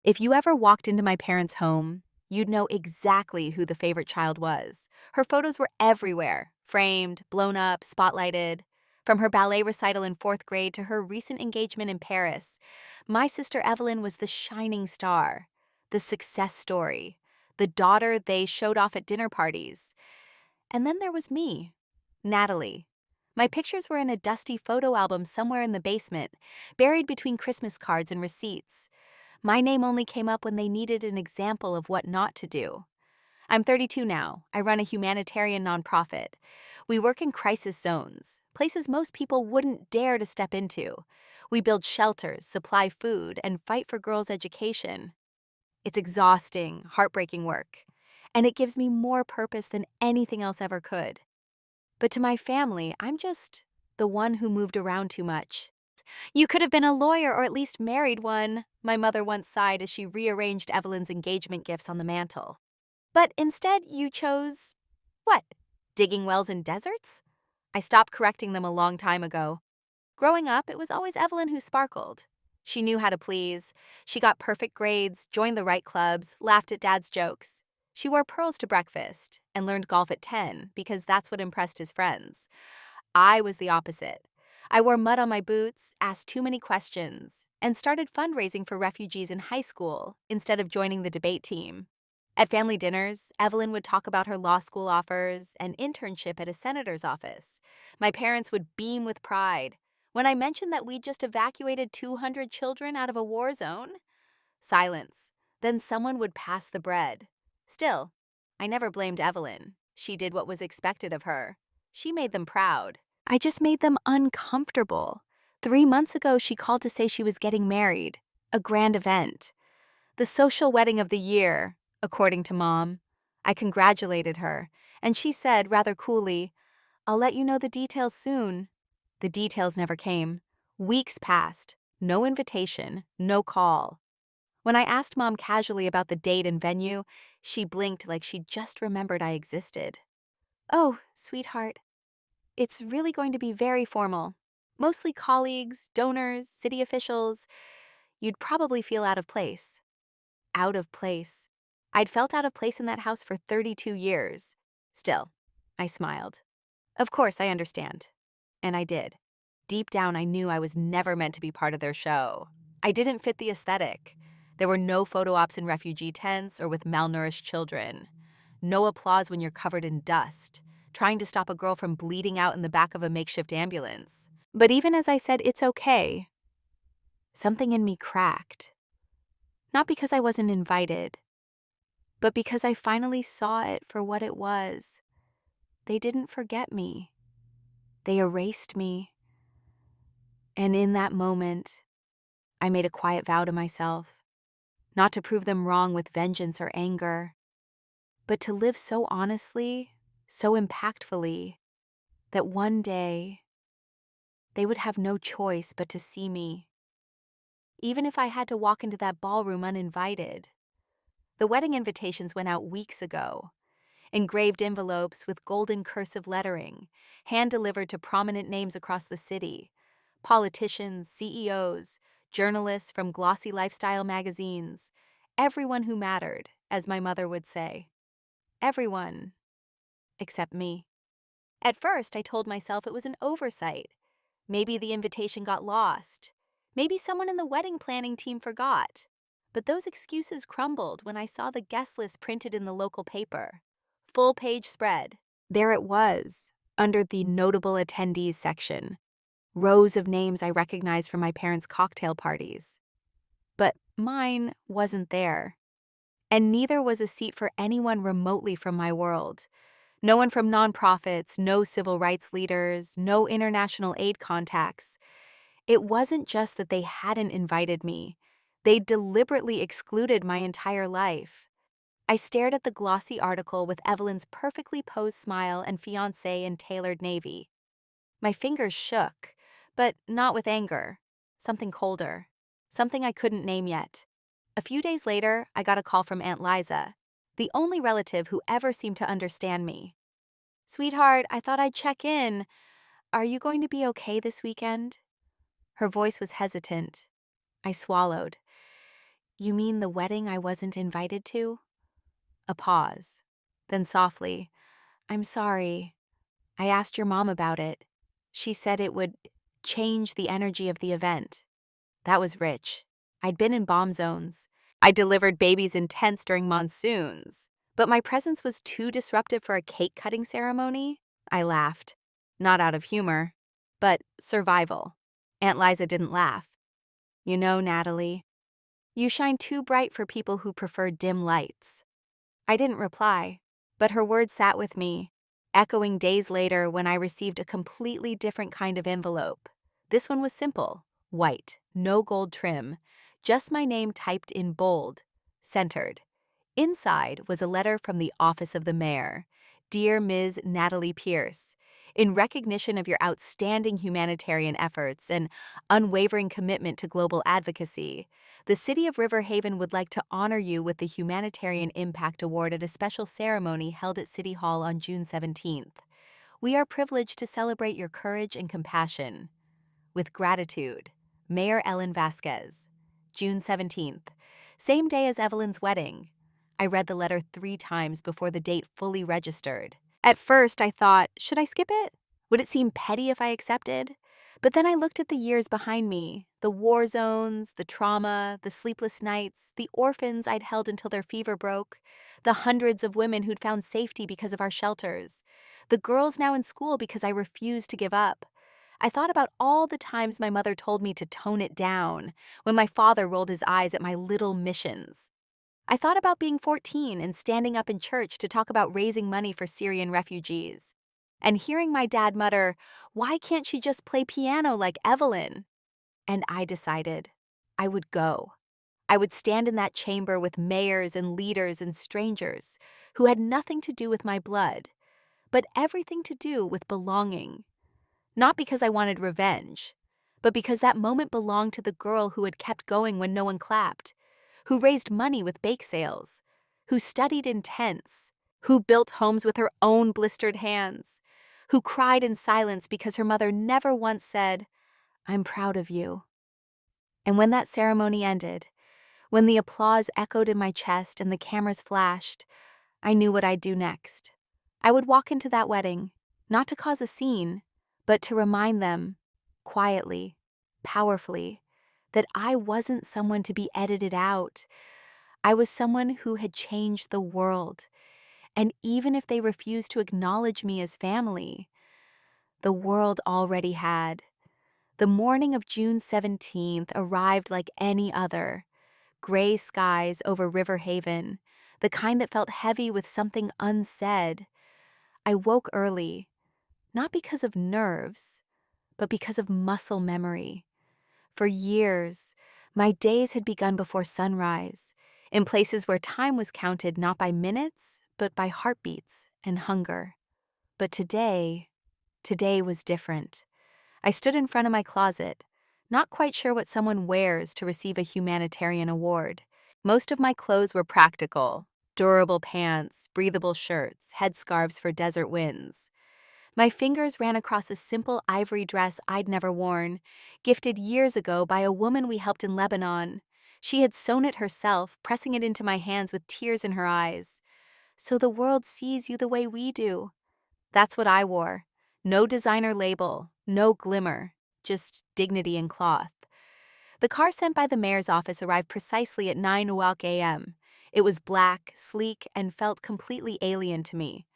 If you ever walked into my parents' home, you'd know exactly who the favorite child was. Her photos were everywhere, framed, blown up, spotlighted. From her ballet recital in fourth grade to her recent engagement in Paris, my sister Evelyn was the shining star, the success story, the daughter they showed off at dinner parties. And then there was me, Natalie. My pictures were in a dusty photo album somewhere in the basement, buried between Christmas cards and receipts. My name only came up when they needed an example of what not to do. I'm 32 now. I run a humanitarian nonprofit. We work in crisis zones, places most people wouldn't dare to step into. We build shelters, supply food, and fight for girls' education. It's exhausting, heartbreaking work, and it gives me more purpose than anything else ever could. But to my family, I'm just the one who moved around too much. You could have been a lawyer or at least married one, my mother once sighed as she rearranged Evelyn's engagement gifts on the mantel. But instead, you chose what? Digging wells in deserts? I stopped correcting them a long time ago. Growing up, it was always Evelyn who sparkled. She knew how to please. She got perfect grades, joined the right clubs, laughed at Dad's jokes. She wore pearls to breakfast and learned golf at 10 because that's what impressed his friends. I was the opposite. I wore mud on my boots, asked too many questions, and started fundraising for refugees in high school instead of joining the debate team. At family dinners, Evelyn would talk about her law school offers and internship at a senator's office. My parents would beam with pride. When I mentioned that we'd just evacuated 200 children out of a war zone, silence. Then someone would pass the bread. Still, I never blamed Evelyn. She did what was expected of her. She made them proud. I just made them uncomfortable. 3 months ago, she called to say she was getting married. A grand event. The social wedding of the year, according to Mom. I congratulated her, and she said rather coolly, "I'll let you know the details soon." The details never came. Weeks passed. No invitation, no call. When I asked Mom casually about the date and venue, she blinked like she just remembered I existed. "Oh, sweetheart, it's really going to be very formal. Mostly colleagues, donors, city officials. You'd probably feel out of place." Out of place. I'd felt out of place in that house for 32 years. Still, I smiled. Of course, I understand. And I did. Deep down, I knew I was never meant to be part of their show. I didn't fit the aesthetic. There were no photo ops in refugee tents or with malnourished children. No applause when you're covered in dust, trying to stop a girl from bleeding out in the back of a makeshift ambulance. But even as I said, "It's okay," something in me cracked. Not because I wasn't invited, but because I finally saw it for what it was. They didn't forget me. They erased me. And in that moment, I made a quiet vow to myself, not to prove them wrong with vengeance or anger, but to live so honestly, so impactfully, that one day they would have no choice but to see me, even if I had to walk into that ballroom uninvited. The wedding invitations went out weeks ago. Engraved envelopes with golden cursive lettering, hand-delivered to prominent names across the city. Politicians, CEOs, journalists from glossy lifestyle magazines. Everyone who mattered, as my mother would say. Everyone, except me. At first, I told myself it was an oversight. Maybe the invitation got lost. Maybe someone in the wedding planning team forgot. But those excuses crumbled when I saw the guest list printed in the local paper. Full-page spread. There it was, under the notable attendees section. Rows of names I recognized from my parents' cocktail parties. But mine wasn't there. And neither was a seat for anyone remotely from my world. No one from nonprofits, no civil rights leaders, no international aid contacts. It wasn't just that they hadn't invited me. They deliberately excluded my entire life. I stared at the glossy article with Evelyn's perfectly posed smile and fiancé in tailored navy. My fingers shook, but not with anger. Something colder. Something I couldn't name yet. A few days later, I got a call from Aunt Liza, the only relative who ever seemed to understand me. "Sweetheart, I thought I'd check in. Are you going to be okay this weekend?" Her voice was hesitant. I swallowed. You mean the wedding I wasn't invited to? A pause. Then softly, I'm sorry. I asked your mom about it. She said it would change the energy of the event. That was rich. I'd been in bomb zones. I delivered babies in tents during monsoons. But my presence was too disruptive for a cake cutting ceremony? I laughed. Not out of humor, but survival. Aunt Liza didn't laugh. You know, Natalie, you shine too bright for people who prefer dim lights. I didn't reply, but her words sat with me, echoing days later when I received a completely different kind of envelope. This one was simple, white, no gold trim, just my name typed in bold, centered. Inside was a letter from the office of the mayor. Dear Ms. Natalie Pierce, in recognition of your outstanding humanitarian efforts and unwavering commitment to global advocacy, the City of River Haven would like to honor you with the Humanitarian Impact Award at a special ceremony held at City Hall on June 17th. We are privileged to celebrate your courage and compassion. With gratitude, Mayor Ellen Vasquez. June 17th, same day as Evelyn's wedding. I read the letter 3 times before the date fully registered. At first, I thought, should I skip it? Would it seem petty if I accepted? But then I looked at the years behind me, the war zones, the trauma, the sleepless nights, the orphans I'd held until their fever broke, the hundreds of women who'd found safety because of our shelters, the girls now in school because I refused to give up. I thought about all the times my mother told me to tone it down, when my father rolled his eyes at my little missions. I thought about being 14 and standing up in church to talk about raising money for Syrian refugees, and hearing my dad mutter, "Why can't she just play piano like Evelyn?" And I decided I would go. I would stand in that chamber with mayors and leaders and strangers who had nothing to do with my blood, but everything to do with belonging. Not because I wanted revenge, but because that moment belonged to the girl who had kept going when no one clapped, who raised money with bake sales, who studied in tents, who built homes with her own blistered hands, who cried in silence because her mother never once said, "I'm proud of you." And when that ceremony ended, when the applause echoed in my chest and the cameras flashed, I knew what I'd do next. I would walk into that wedding, not to cause a scene, but to remind them, quietly, powerfully, that I wasn't someone to be edited out. I was someone who had changed the world. And even if they refused to acknowledge me as family, the world already had. The morning of June 17th arrived like any other. Gray skies over River Haven, the kind that felt heavy with something unsaid. I woke early, not because of nerves, but because of muscle memory. For years, my days had begun before sunrise, in places where time was counted not by minutes, but by heartbeats and hunger. But today was different. I stood in front of my closet, not quite sure what someone wears to receive a humanitarian award. Most of my clothes were practical: durable pants, breathable shirts, headscarves for desert winds. My fingers ran across a simple ivory dress I'd never worn, gifted years ago by a woman we helped in Lebanon. She had sewn it herself, pressing it into my hands with tears in her eyes. "So the world sees you the way we do." That's what I wore. No designer label, no glimmer, just dignity and cloth. The car sent by the mayor's office arrived precisely at 9:00 a.m. It was black, sleek, and felt completely alien to me.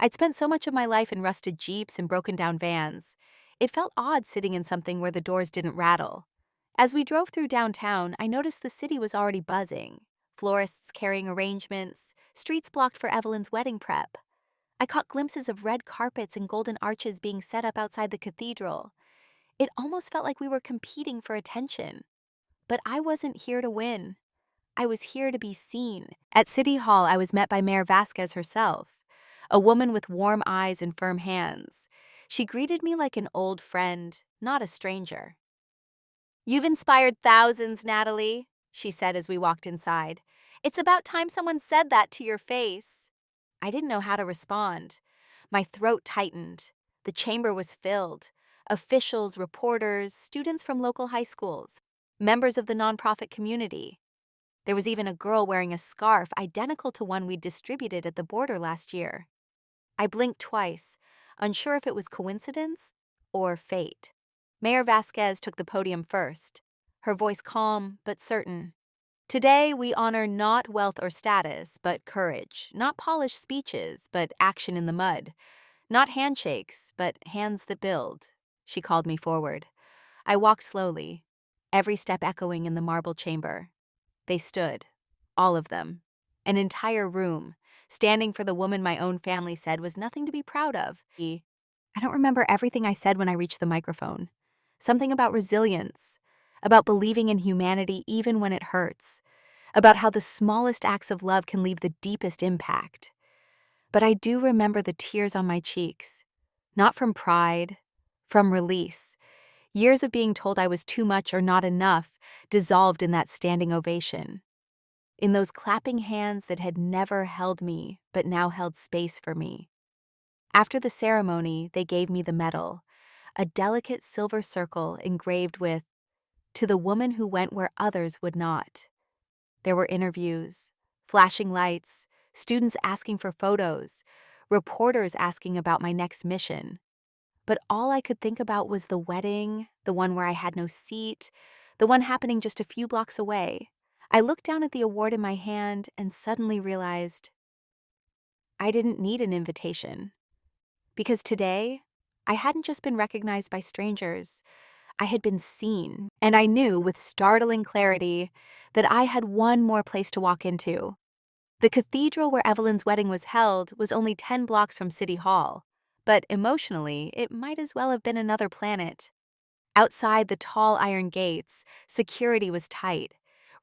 I'd spent so much of my life in rusted Jeeps and broken-down vans. It felt odd sitting in something where the doors didn't rattle. As we drove through downtown, I noticed the city was already buzzing. Florists carrying arrangements, streets blocked for Evelyn's wedding prep. I caught glimpses of red carpets and golden arches being set up outside the cathedral. It almost felt like we were competing for attention. But I wasn't here to win. I was here to be seen. At City Hall, I was met by Mayor Vasquez herself, a woman with warm eyes and firm hands. She greeted me like an old friend, not a stranger. "You've inspired thousands, Natalie," she said as we walked inside. "It's about time someone said that to your face." I didn't know how to respond. My throat tightened. The chamber was filled. Officials, reporters, students from local high schools, members of the nonprofit community. There was even a girl wearing a scarf identical to one we'd distributed at the border last year. I blinked twice, unsure if it was coincidence or fate. Mayor Vasquez took the podium first, her voice calm but certain. Today, we honor not wealth or status, but courage, not polished speeches, but action in the mud, not handshakes, but hands that build. She called me forward. I walked slowly, every step echoing in the marble chamber. They stood, all of them, an entire room, standing for the woman my own family said was nothing to be proud of. I don't remember everything I said when I reached the microphone. Something about resilience, about believing in humanity even when it hurts, about how the smallest acts of love can leave the deepest impact. But I do remember the tears on my cheeks, not from pride, from release. Years of being told I was too much or not enough dissolved in that standing ovation. In those clapping hands that had never held me, but now held space for me. After the ceremony, they gave me the medal, a delicate silver circle engraved with, "To the woman who went where others would not." There were interviews, flashing lights, students asking for photos, reporters asking about my next mission. But all I could think about was the wedding, the one where I had no seat, the one happening just a few blocks away. I looked down at the award in my hand and suddenly realized I didn't need an invitation. Because today, I hadn't just been recognized by strangers, I had been seen. And I knew with startling clarity that I had one more place to walk into. The cathedral where Evelyn's wedding was held was only 10 blocks from City Hall, but emotionally, it might as well have been another planet. Outside the tall iron gates, security was tight.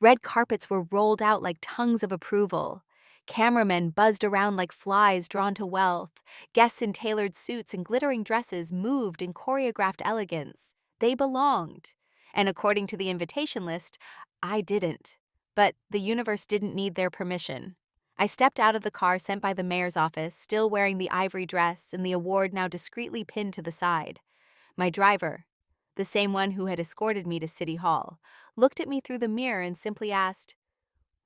Red carpets were rolled out like tongues of approval. Cameramen buzzed around like flies drawn to wealth. Guests in tailored suits and glittering dresses moved in choreographed elegance. They belonged. And according to the invitation list, I didn't. But the universe didn't need their permission. I stepped out of the car sent by the mayor's office, still wearing the ivory dress and the award now discreetly pinned to the side. My driver, the same one who had escorted me to City Hall, looked at me through the mirror and simply asked,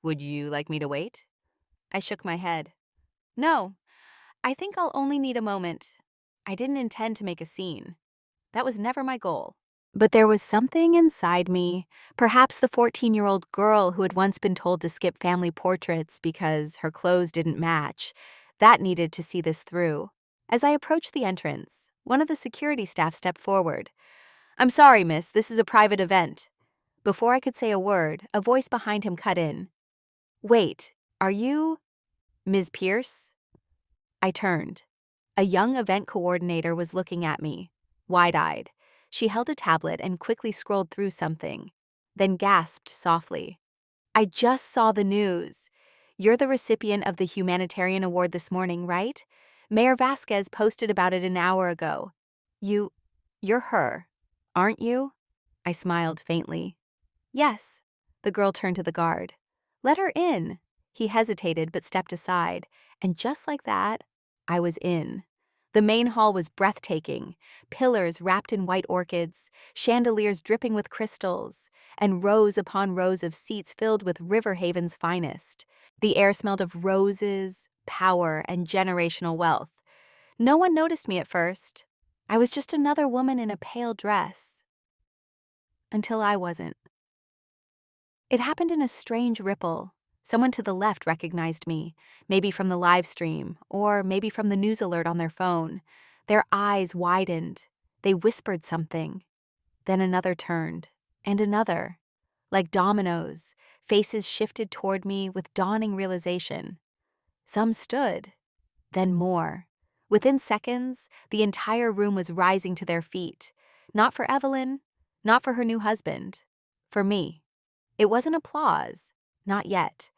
"Would you like me to wait?" I shook my head. "No, I think I'll only need a moment." I didn't intend to make a scene. That was never my goal. But there was something inside me, perhaps the 14-year-old girl who had once been told to skip family portraits because her clothes didn't match, that needed to see this through. As I approached the entrance, one of the security staff stepped forward. "I'm sorry, miss, this is a private event." Before I could say a word, a voice behind him cut in. "Wait, are you Ms. Pierce?" I turned. A young event coordinator was looking at me, wide-eyed. She held a tablet and quickly scrolled through something, then gasped softly. "I just saw the news. You're the recipient of the humanitarian award this morning, right? Mayor Vasquez posted about it an hour ago. You're her, aren't you?" I smiled faintly. "Yes." The girl turned to the guard. "Let her in." He hesitated but stepped aside, and just like that, I was in. The main hall was breathtaking, pillars wrapped in white orchids, chandeliers dripping with crystals, and rows upon rows of seats filled with Riverhaven's finest. The air smelled of roses, power, and generational wealth. No one noticed me at first. I was just another woman in a pale dress. Until I wasn't. It happened in a strange ripple. Someone to the left recognized me, maybe from the live stream, or maybe from the news alert on their phone. Their eyes widened. They whispered something. Then another turned, and another. Like dominoes, faces shifted toward me with dawning realization. Some stood, then more. Within seconds, the entire room was rising to their feet. Not for Evelyn, not for her new husband, for me. It wasn't applause, not yet.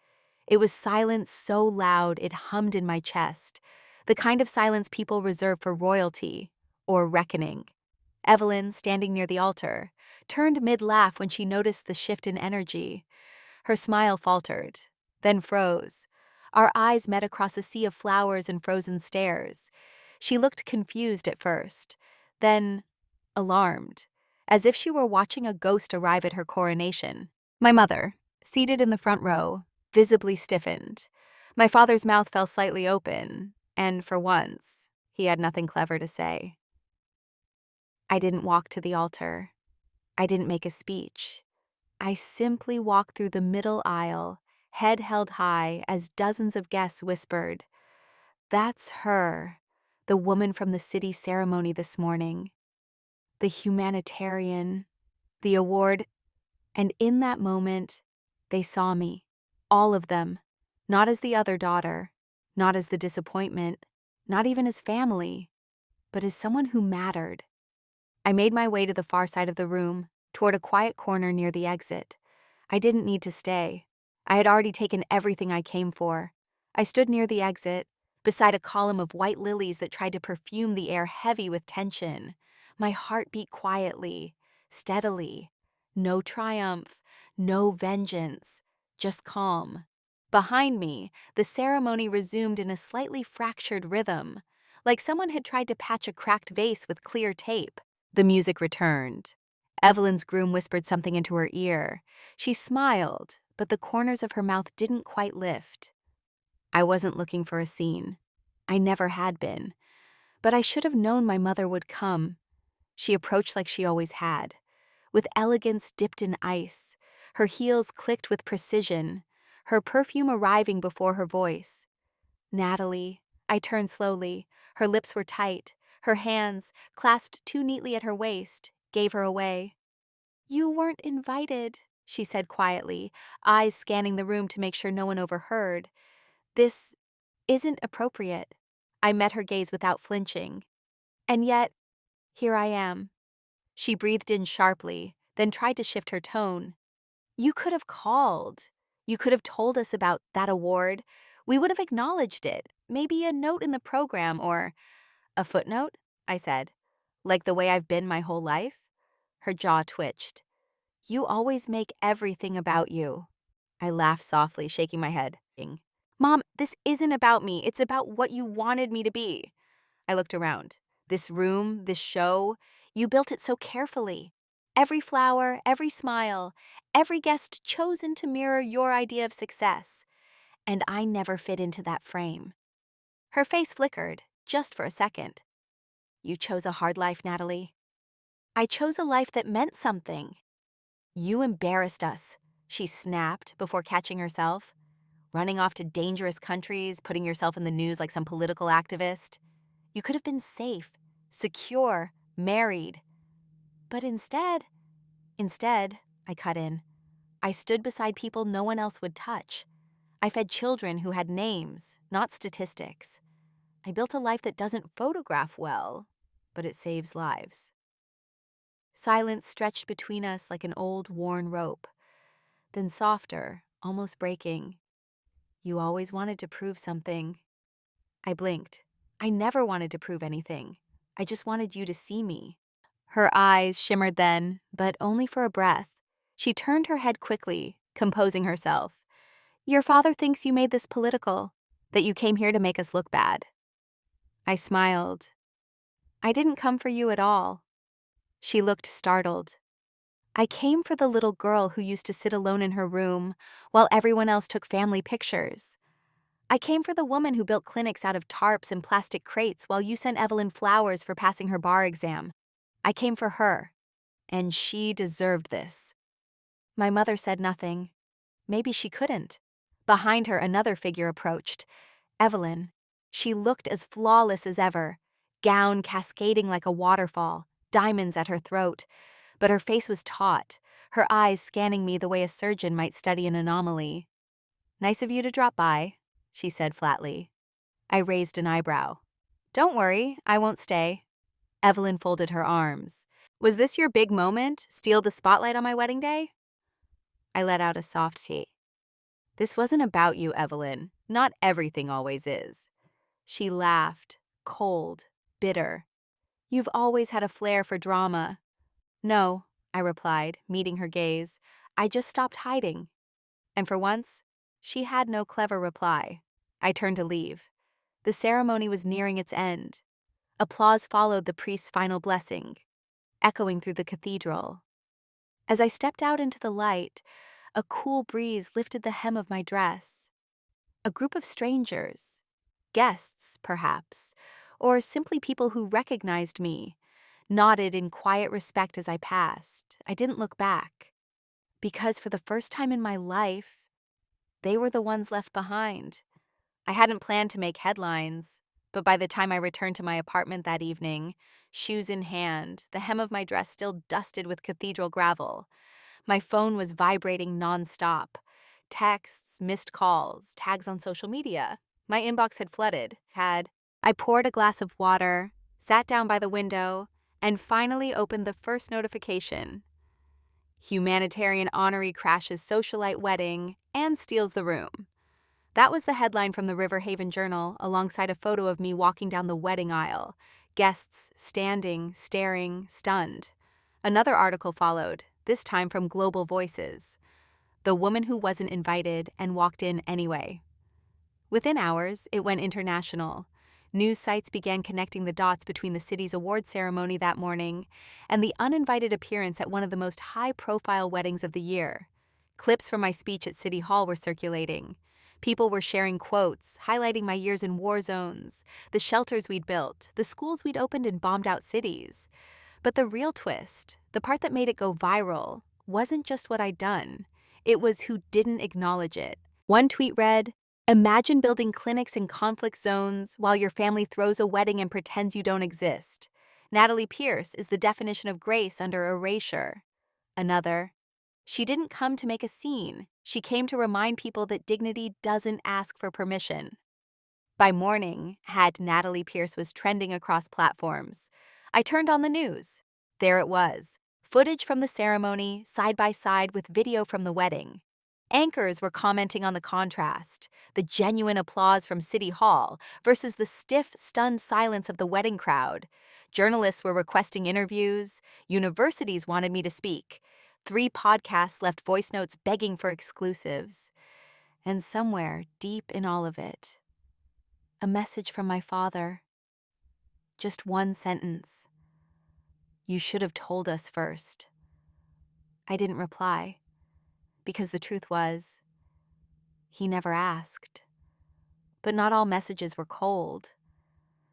It was silence so loud it hummed in my chest, the kind of silence people reserve for royalty or reckoning. Evelyn, standing near the altar, turned mid-laugh when she noticed the shift in energy. Her smile faltered, then froze. Our eyes met across a sea of flowers and frozen stares. She looked confused at first, then alarmed, as if she were watching a ghost arrive at her coronation. "My mother," seated in the front row, visibly stiffened. My father's mouth fell slightly open, and for once, he had nothing clever to say. I didn't walk to the altar. I didn't make a speech. I simply walked through the middle aisle, head held high as dozens of guests whispered, "That's her, the woman from the city ceremony this morning, the humanitarian, the award." And in that moment, they saw me, all of them, not as the other daughter, not as the disappointment, not even as family, but as someone who mattered. I made my way to the far side of the room, toward a quiet corner near the exit. I didn't need to stay. I had already taken everything I came for. I stood near the exit, beside a column of white lilies that tried to perfume the air heavy with tension. My heart beat quietly, steadily. No triumph, no vengeance, just calm. Behind me, the ceremony resumed in a slightly fractured rhythm, like someone had tried to patch a cracked vase with clear tape. The music returned. Evelyn's groom whispered something into her ear. She smiled, but the corners of her mouth didn't quite lift. I wasn't looking for a scene. I never had been. But I should have known my mother would come. She approached like she always had, with elegance dipped in ice. Her heels clicked with precision, her perfume arriving before her voice. "Natalie." I turned slowly. Her lips were tight. Her hands, clasped too neatly at her waist, gave her away. "You weren't invited," she said quietly, eyes scanning the room to make sure no one overheard. "This isn't appropriate." I met her gaze without flinching. "And yet, here I am." She breathed in sharply, then tried to shift her tone. "You could have called. You could have told us about that award. We would have acknowledged it. Maybe a note in the program or—" "A footnote?" I said. "Like the way I've been my whole life?" Her jaw twitched. "You always make everything about you." I laughed softly, shaking my head. "Mom, this isn't about me. It's about what you wanted me to be." I looked around. This room, this show, you built it so carefully. Every flower, every smile, every guest chosen to mirror your idea of success. And I never fit into that frame. Her face flickered, just for a second. "You chose a hard life, Natalie." "I chose a life that meant something." "You embarrassed us," she snapped before catching herself. "Running off to dangerous countries, putting yourself in the news like some political activist. You could have been safe, secure, married. But instead, I cut in. I stood beside people no one else would touch. I fed children who had names, not statistics. I built a life that doesn't photograph well, but it saves lives." Silence stretched between us like an old, worn rope. Then softer, almost breaking. "You always wanted to prove something." I blinked. "I never wanted to prove anything. I just wanted you to see me." Her eyes shimmered then, but only for a breath. She turned her head quickly, composing herself. "Your father thinks you made this political, that you came here to make us look bad." I smiled. "I didn't come for you at all." She looked startled. "I came for the little girl who used to sit alone in her room while everyone else took family pictures. I came for the woman who built clinics out of tarps and plastic crates while you sent Evelyn flowers for passing her bar exam. I came for her, and she deserved this." My mother said nothing. Maybe she couldn't. Behind her, another figure approached. Evelyn. She looked as flawless as ever, gown cascading like a waterfall, diamonds at her throat. But her face was taut, her eyes scanning me the way a surgeon might study an anomaly. "Nice of you to drop by," she said flatly. I raised an eyebrow. "Don't worry, I won't stay." Evelyn folded her arms. "Was this your big moment? Steal the spotlight on my wedding day?" I let out a soft sigh. "This wasn't about you, Evelyn. Not everything always is." She laughed, cold, bitter. "You've always had a flair for drama." "No," I replied, meeting her gaze. "I just stopped hiding." And for once, she had no clever reply. I turned to leave. The ceremony was nearing its end. Applause followed the priest's final blessing, echoing through the cathedral. As I stepped out into the light, A cool breeze lifted the hem of my dress. A group of strangers, guests, perhaps, or simply people who recognized me, nodded in quiet respect as I passed. I didn't look back, because for the first time in my life, they were the ones left behind. I hadn't planned to make headlines, but by the time I returned to my apartment that evening, shoes in hand, the hem of my dress still dusted with cathedral gravel, my phone was vibrating nonstop. Texts, missed calls, tags on social media. My inbox had flooded. I poured a glass of water, sat down by the window, and finally opened the first notification. Humanitarian honoree crashes socialite wedding and steals the room. That was the headline from the River Haven Journal, alongside a photo of me walking down the wedding aisle, guests standing, staring, stunned. Another article followed, this time from Global Voices. The woman who wasn't invited and walked in anyway. Within hours, it went international. News sites began connecting the dots between the city's award ceremony that morning and the uninvited appearance at one of the most high-profile weddings of the year. Clips from my speech at City Hall were circulating. People were sharing quotes, highlighting my years in war zones, the shelters we'd built, the schools we'd opened in bombed-out cities. But the real twist, the part that made it go viral, wasn't just what I'd done. It was who didn't acknowledge it. One tweet read, "Imagine building clinics in conflict zones while your family throws a wedding and pretends you don't exist. Natalie Pierce is the definition of grace under erasure." Another, "She didn't come to make a scene. She came to remind people that dignity doesn't ask for permission." By morning, Natalie Pierce was trending across platforms. I turned on the news. There it was, footage from the ceremony, side by side with video from the wedding. Anchors were commenting on the contrast, the genuine applause from City Hall versus the stiff, stunned silence of the wedding crowd. Journalists were requesting interviews. Universities wanted me to speak. 3 podcasts left voice notes begging for exclusives. And somewhere, deep in all of it, a message from my father. Just one sentence. "You should have told us first." I didn't reply, because the truth was, he never asked. But not all messages were cold.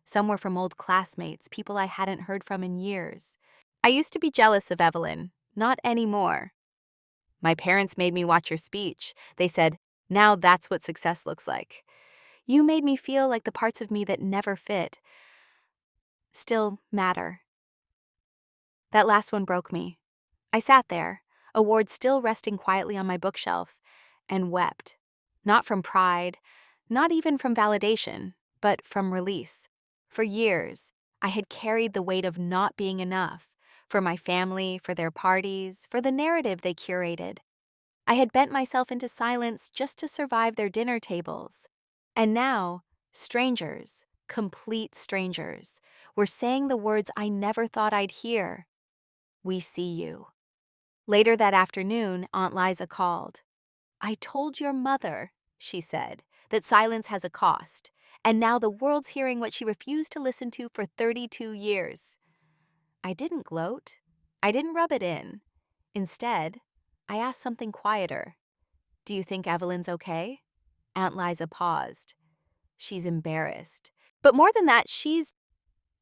Some were from old classmates, people I hadn't heard from in years. "I used to be jealous of Evelyn, not anymore. My parents made me watch your speech. They said, 'Now that's what success looks like.' You made me feel like the parts of me that never fit still matter." That last one broke me. I sat there, award still resting quietly on my bookshelf, and wept. Not from pride, not even from validation, but from release. For years, I had carried the weight of not being enough, for my family, for their parties, for the narrative they curated. I had bent myself into silence just to survive their dinner tables. And now, strangers, complete strangers, were saying the words I never thought I'd hear. "We see you." Later that afternoon, Aunt Liza called. "I told your mother," she said, "that silence has a cost, and now the world's hearing what she refused to listen to for 32 years. I didn't gloat. I didn't rub it in. Instead, I asked something quieter. "Do you think Evelyn's okay?" Aunt Liza paused. "She's embarrassed. But more than that, she's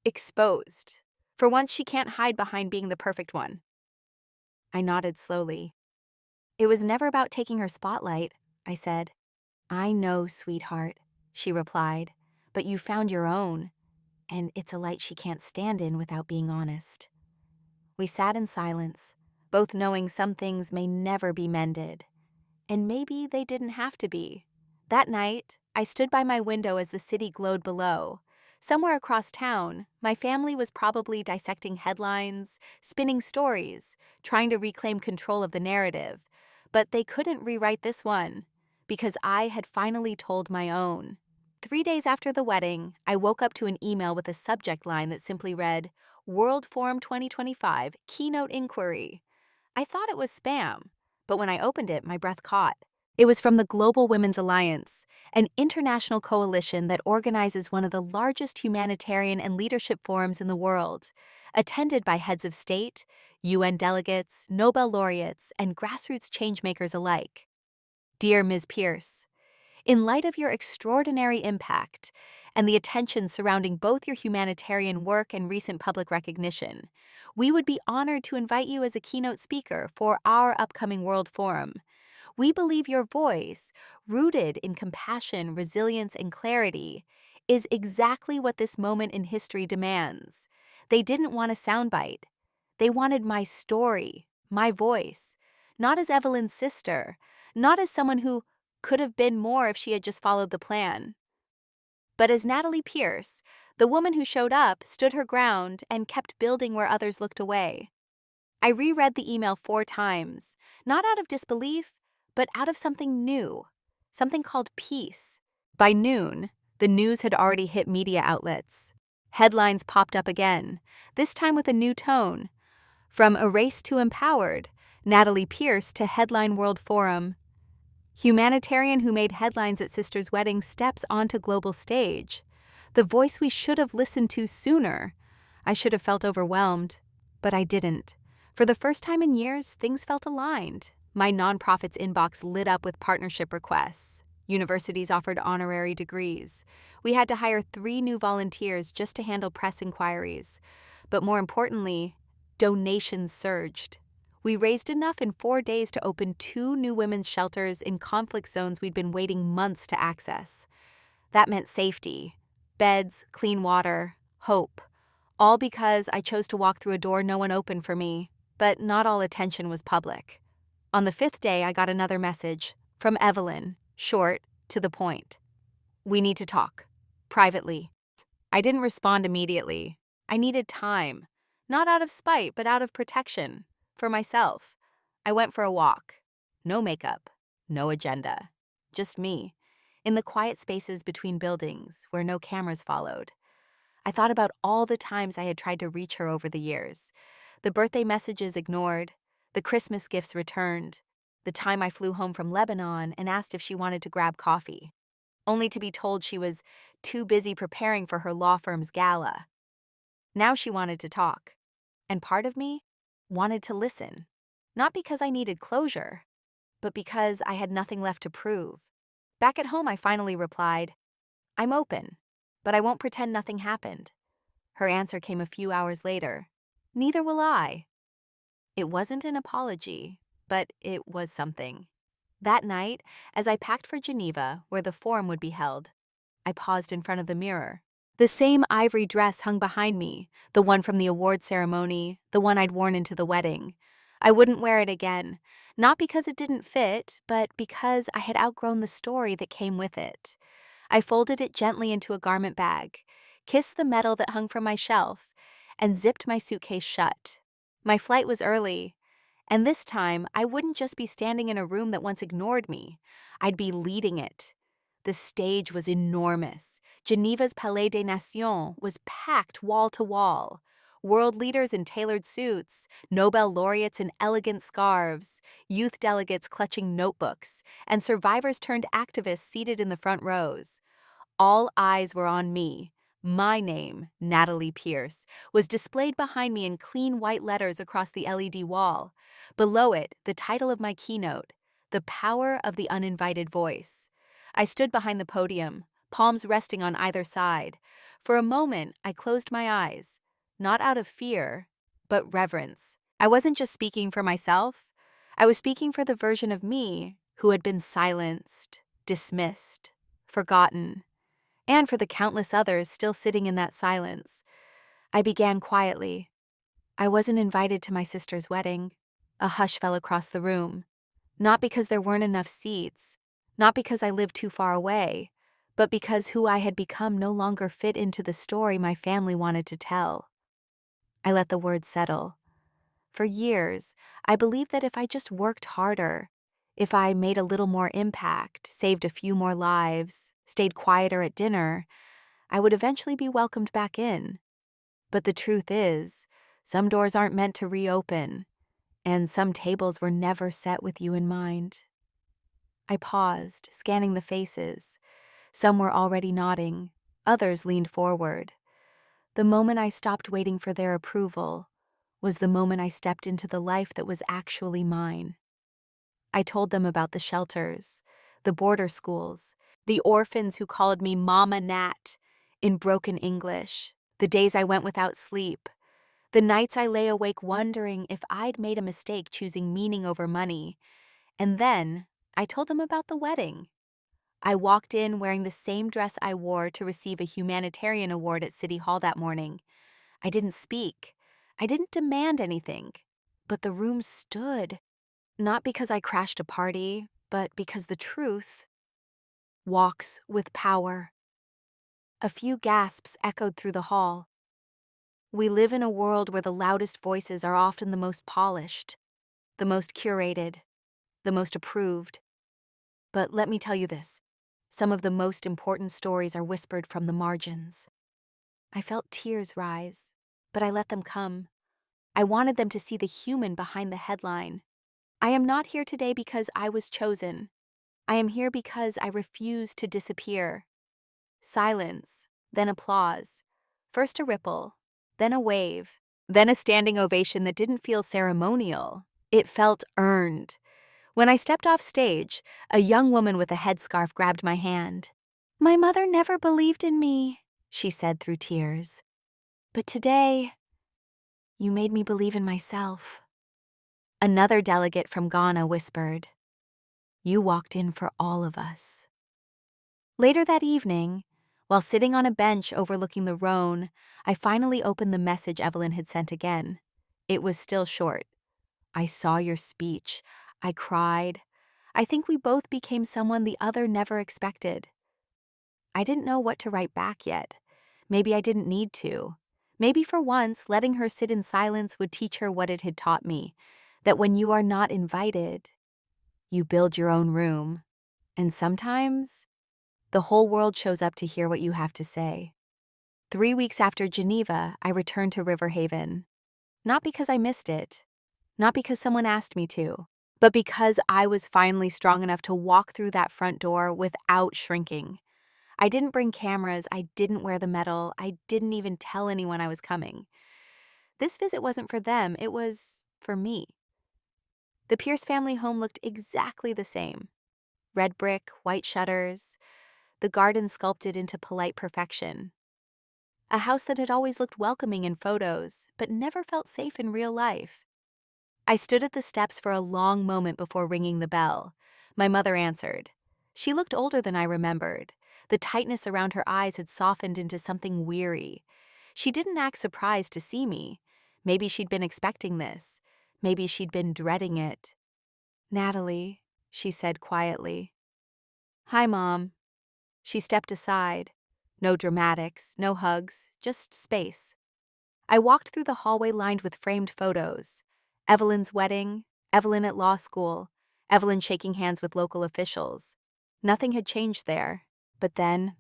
exposed. For once, she can't hide behind being the perfect one." I nodded slowly. "It was never about taking her spotlight," I said. "I know, sweetheart," she replied, "but you found your own, and it's a light she can't stand in without being honest." We sat in silence, both knowing some things may never be mended. And maybe they didn't have to be. That night, I stood by my window as the city glowed below. Somewhere across town, my family was probably dissecting headlines, spinning stories, trying to reclaim control of the narrative. But they couldn't rewrite this one, because I had finally told my own. 3 days after the wedding, I woke up to an email with a subject line that simply read, "World Forum 2025, Keynote Inquiry." I thought it was spam, but when I opened it, my breath caught. It was from the Global Women's Alliance, an international coalition that organizes one of the largest humanitarian and leadership forums in the world, attended by heads of state, UN delegates, Nobel laureates, and grassroots changemakers alike. Dear Ms. Pierce, in light of your extraordinary impact and the attention surrounding both your humanitarian work and recent public recognition, we would be honored to invite you as a keynote speaker for our upcoming World Forum. We believe your voice, rooted in compassion, resilience, and clarity, is exactly what this moment in history demands. They didn't want a soundbite. They wanted my story, my voice, not as Evelyn's sister, not as someone who could have been more if she had just followed the plan, but as Natalie Pierce, the woman who showed up, stood her ground, and kept building where others looked away. I reread the email 4 times, not out of disbelief, but out of something new, something called peace. By noon, the news had already hit media outlets. Headlines popped up again, this time with a new tone. From erased to empowered, Natalie Pierce to headline World Forum. Humanitarian who made headlines at sister's wedding steps onto global stage. The voice we should have listened to sooner. I should have felt overwhelmed, but I didn't. For the first time in years, things felt aligned. My nonprofit's inbox lit up with partnership requests. Universities offered honorary degrees. We had to hire 3 new volunteers just to handle press inquiries. But more importantly, donations surged. We raised enough in 4 days to open 2 new women's shelters in conflict zones we'd been waiting months to access. That meant safety, beds, clean water, hope. All because I chose to walk through a door no one opened for me. But not all attention was public. On the 5th day, I got another message from Evelyn, short, to the point. We need to talk. Privately. I didn't respond immediately. I needed time. Not out of spite, but out of protection. For myself. I went for a walk. No makeup. No agenda. Just me. In the quiet spaces between buildings where no cameras followed. I thought about all the times I had tried to reach her over the years. The birthday messages ignored. The Christmas gifts returned. The time I flew home from Lebanon and asked if she wanted to grab coffee. Only to be told she was too busy preparing for her law firm's gala. Now she wanted to talk. And part of me wanted to listen. Not because I needed closure, but because I had nothing left to prove. Back at home, I finally replied, I'm open, but I won't pretend nothing happened. Her answer came a few hours later. Neither will I. It wasn't an apology, but it was something. That night, as I packed for Geneva, where the forum would be held, I paused in front of the mirror. The same ivory dress hung behind me, the one from the award ceremony, the one I'd worn into the wedding. I wouldn't wear it again, not because it didn't fit, but because I had outgrown the story that came with it. I folded it gently into a garment bag, kissed the medal that hung from my shelf, and zipped my suitcase shut. My flight was early, and this time I wouldn't just be standing in a room that once ignored me. I'd be leading it. The stage was enormous. Geneva's Palais des Nations was packed wall to wall. World leaders in tailored suits, Nobel laureates in elegant scarves, youth delegates clutching notebooks, and survivors turned activists seated in the front rows. All eyes were on me. My name, Natalie Pierce, was displayed behind me in clean white letters across the LED wall. Below it, the title of my keynote, The Power of the Uninvited Voice. I stood behind the podium, palms resting on either side. For a moment, I closed my eyes, not out of fear, but reverence. I wasn't just speaking for myself. I was speaking for the version of me who had been silenced, dismissed, forgotten, and for the countless others still sitting in that silence. I began quietly. I wasn't invited to my sister's wedding. A hush fell across the room. Not because there weren't enough seats, not because I lived too far away, but because who I had become no longer fit into the story my family wanted to tell. I let the words settle. For years, I believed that if I just worked harder, if I made a little more impact, saved a few more lives, stayed quieter at dinner, I would eventually be welcomed back in. But the truth is, some doors aren't meant to reopen, and some tables were never set with you in mind. I paused, scanning the faces. Some were already nodding, others leaned forward. The moment I stopped waiting for their approval was the moment I stepped into the life that was actually mine. I told them about the shelters, the border schools, the orphans who called me Mama Nat in broken English, the days I went without sleep, the nights I lay awake wondering if I'd made a mistake choosing meaning over money. And then I told them about the wedding. I walked in wearing the same dress I wore to receive a humanitarian award at City Hall that morning. I didn't speak. I didn't demand anything. But the room stood. Not because I crashed a party, but because the truth walks with power. A few gasps echoed through the hall. We live in a world where the loudest voices are often the most polished, the most curated, the most approved. But let me tell you this, some of the most important stories are whispered from the margins. I felt tears rise, but I let them come. I wanted them to see the human behind the headline. I am not here today because I was chosen. I am here because I refuse to disappear. Silence, then applause. First a ripple, then a wave, then a standing ovation that didn't feel ceremonial. It felt earned. When I stepped off stage, a young woman with a headscarf grabbed my hand. "My mother never believed in me," she said through tears. "But today, you made me believe in myself." Another delegate from Ghana whispered, "You walked in for all of us." Later that evening, while sitting on a bench overlooking the Rhone, I finally opened the message Evelyn had sent again. It was still short. "I saw your speech. I cried. I think we both became someone the other never expected." I didn't know what to write back yet. Maybe I didn't need to. Maybe for once, letting her sit in silence would teach her what it had taught me, that when you are not invited, you build your own room. And sometimes, the whole world shows up to hear what you have to say. 3 weeks after Geneva, I returned to River Haven. Not because I missed it, not because someone asked me to, but because I was finally strong enough to walk through that front door without shrinking. I didn't bring cameras, I didn't wear the medal, I didn't even tell anyone I was coming. This visit wasn't for them, it was for me. The Pierce family home looked exactly the same. Red brick, white shutters, the garden sculpted into polite perfection. A house that had always looked welcoming in photos, but never felt safe in real life. I stood at the steps for a long moment before ringing the bell. My mother answered. She looked older than I remembered. The tightness around her eyes had softened into something weary. She didn't act surprised to see me. Maybe she'd been expecting this. Maybe she'd been dreading it. "Natalie," she said quietly. "Hi, Mom." She stepped aside. No dramatics, no hugs, just space. I walked through the hallway lined with framed photos. Evelyn's wedding, Evelyn at law school, Evelyn shaking hands with local officials. Nothing had changed there. But then,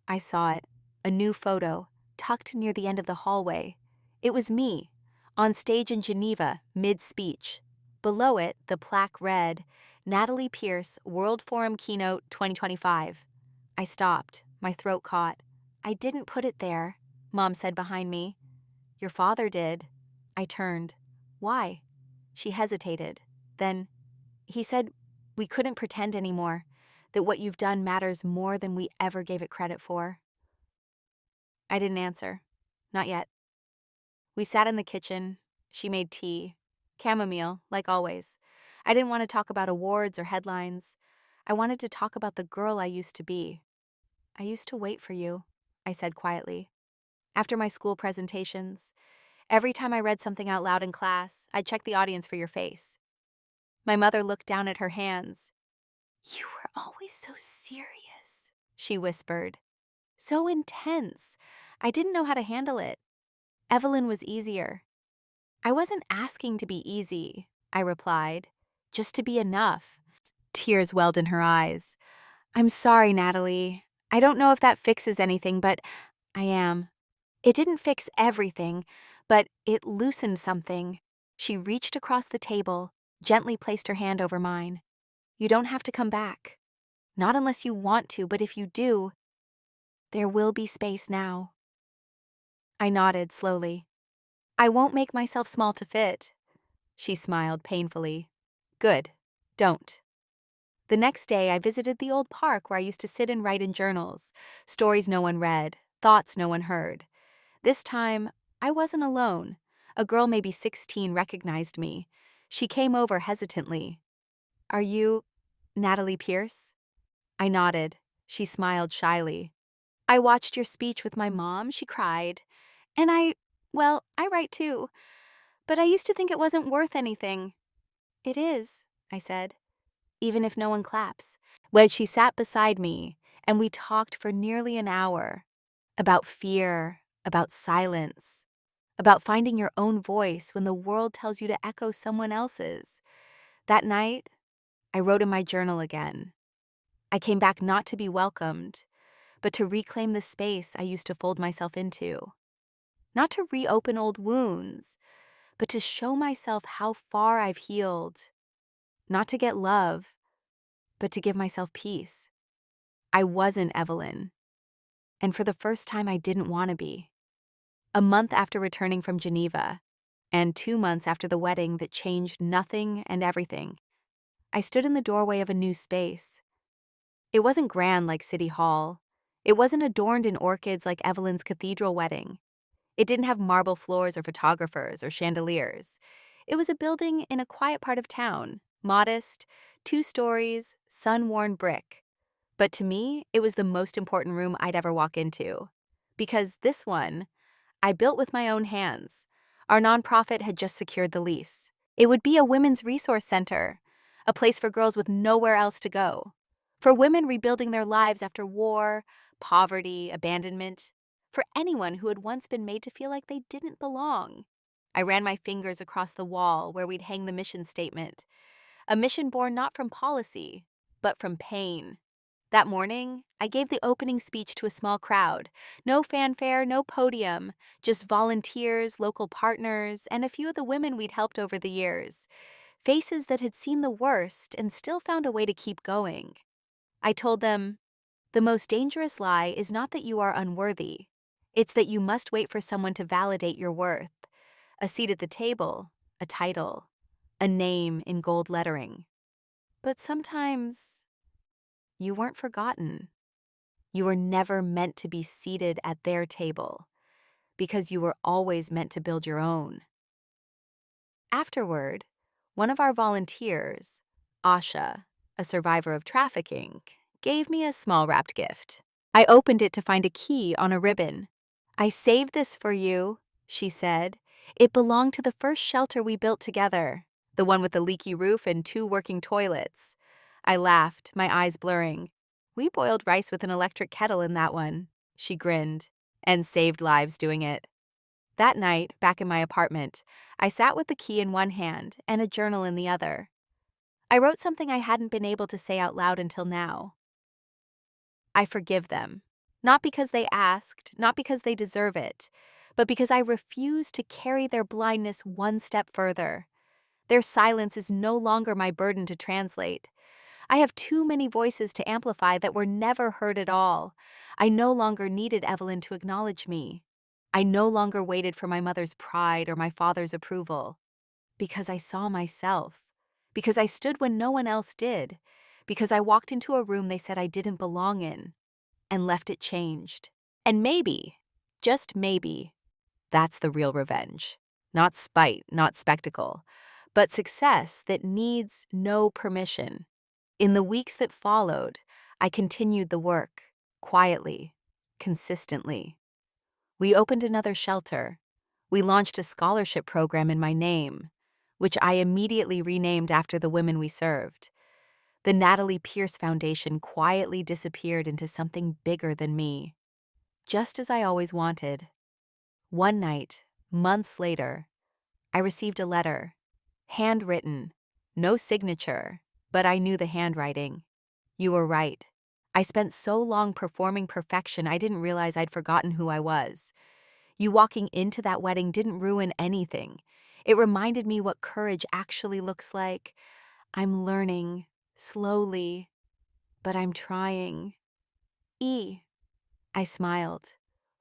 I saw it. A new photo, tucked near the end of the hallway. It was me, on stage in Geneva, mid-speech. Below it, the plaque read, "Natalie Pierce, World Forum Keynote 2025. I stopped, my throat caught. "I didn't put it there," Mom said behind me. "Your father did." I turned. "Why?" She hesitated. Then, "He said we couldn't pretend anymore, that what you've done matters more than we ever gave it credit for." I didn't answer. Not yet. We sat in the kitchen. She made tea. Chamomile, like always. I didn't want to talk about awards or headlines. I wanted to talk about the girl I used to be. "I used to wait for you," I said quietly. After my school presentations, every time I read something out loud in class, I'd check the audience for your face. My mother looked down at her hands. "You were always so serious," she whispered. "So intense. I didn't know how to handle it. Evelyn was easier." "I wasn't asking to be easy," I replied. "Just to be enough." Tears welled in her eyes. "I'm sorry, Natalie. I don't know if that fixes anything, but I am. It didn't fix everything, but it loosened something." She reached across the table, gently placed her hand over mine. You don't have to come back. Not unless you want to, but if you do, there will be space now." I nodded slowly. "I won't make myself small to fit." She smiled painfully. "Good. Don't." The next day, I visited the old park where I used to sit and write in journals, stories no one read, thoughts no one heard. This time, I wasn't alone. A girl maybe 16 recognized me. She came over hesitantly. "Are you Natalie Pierce?" I nodded. She smiled shyly. "I watched your speech with my mom," she cried. "And I write too. But I used to think it wasn't worth anything." "It is," I said, "even if no one claps." When she sat beside me, and we talked for nearly an hour about fear, about silence, about finding your own voice when the world tells you to echo someone else's. That night, I wrote in my journal again. I came back not to be welcomed, but to reclaim the space I used to fold myself into. Not to reopen old wounds, but to show myself how far I've healed. Not to get love, but to give myself peace. I wasn't Evelyn, and for the first time I didn't want to be. A month after returning from Geneva, and 2 months after the wedding that changed nothing and everything, I stood in the doorway of a new space. It wasn't grand like City Hall. It wasn't adorned in orchids like Evelyn's cathedral wedding. It didn't have marble floors or photographers or chandeliers. It was a building in a quiet part of town, modest, 2 stories, sun-worn brick. But to me, it was the most important room I'd ever walk into. Because this one, I built with my own hands. Our nonprofit had just secured the lease. It would be a women's resource center, a place for girls with nowhere else to go. For women rebuilding their lives after war, poverty, abandonment. For anyone who had once been made to feel like they didn't belong. I ran my fingers across the wall where we'd hang the mission statement. A mission born not from policy, but from pain. That morning, I gave the opening speech to a small crowd. No fanfare, no podium, just volunteers, local partners, and a few of the women we'd helped over the years. Faces that had seen the worst and still found a way to keep going. I told them, "The most dangerous lie is not that you are unworthy. It's that you must wait for someone to validate your worth. A seat at the table, a title, a name in gold lettering. But sometimes you weren't forgotten. You were never meant to be seated at their table, because you were always meant to build your own." Afterward, one of our volunteers, Asha, a survivor of trafficking, gave me a small wrapped gift. I opened it to find a key on a ribbon. "I saved this for you," she said. "It belonged to the first shelter we built together, the one with the leaky roof and 2 working toilets." I laughed, my eyes blurring. "We boiled rice with an electric kettle in that one," she grinned, "and saved lives doing it." That night, back in my apartment, I sat with the key in one hand and a journal in the other. I wrote something I hadn't been able to say out loud until now. I forgive them. Not because they asked, not because they deserve it, but because I refuse to carry their blindness one step further. Their silence is no longer my burden to translate. I have too many voices to amplify that were never heard at all. I no longer needed Evelyn to acknowledge me. I no longer waited for my mother's pride or my father's approval. Because I saw myself. Because I stood when no one else did. Because I walked into a room they said I didn't belong in. And left it changed. And maybe, just maybe, that's the real revenge. Not spite, not spectacle, but success that needs no permission. In the weeks that followed, I continued the work, quietly, consistently. We opened another shelter. We launched a scholarship program in my name, which I immediately renamed after the women we served. The Natalie Pierce Foundation quietly disappeared into something bigger than me, just as I always wanted. One night, months later, I received a letter, handwritten, no signature, but I knew the handwriting. "You were right. I spent so long performing perfection I didn't realize I'd forgotten who I was. You walking into that wedding didn't ruin anything. It reminded me what courage actually looks like. I'm learning, Slowly, but I'm trying. E. I smiled,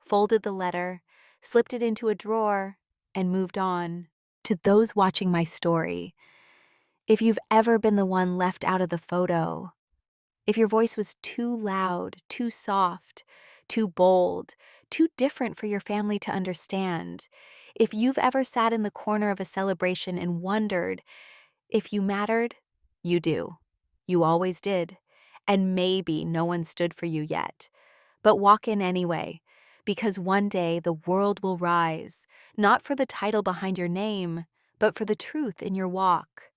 folded the letter, slipped it into a drawer, and moved on. To those watching my story, if you've ever been the one left out of the photo, if your voice was too loud, too soft, too bold, too different for your family to understand, if you've ever sat in the corner of a celebration and wondered if you mattered, you do. You always did. And maybe no one stood for you yet. But walk in anyway, because one day the world will rise, not for the title behind your name, but for the truth in your walk.